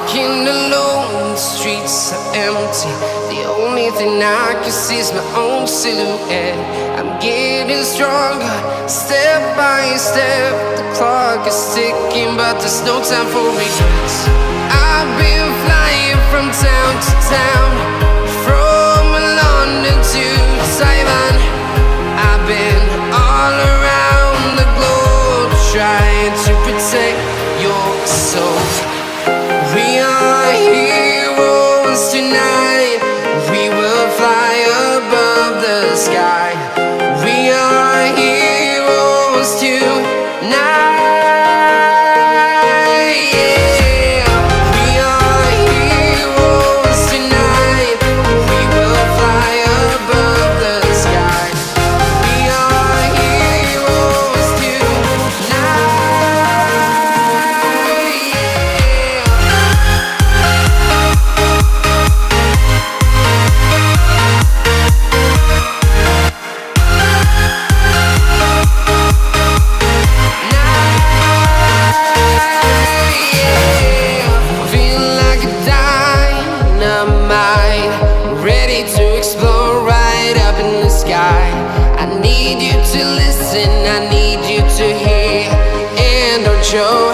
walking alone, the streets are empty. The only thing I can see is my own silhouette. I'm getting stronger, step by step. The clock is ticking, but there's no time for regrets. I've been flying from town to town, from London to Taiwan. I've been all around the globe, trying to protect your soul. We are heroes tonight. We will fly above the sky. We are heroes tonight. Yeah. We are heroes tonight. We will fly above the sky. We are heroes tonight. Ready to explore right up in the sky. I need you to listen, I need you to hear, and don't show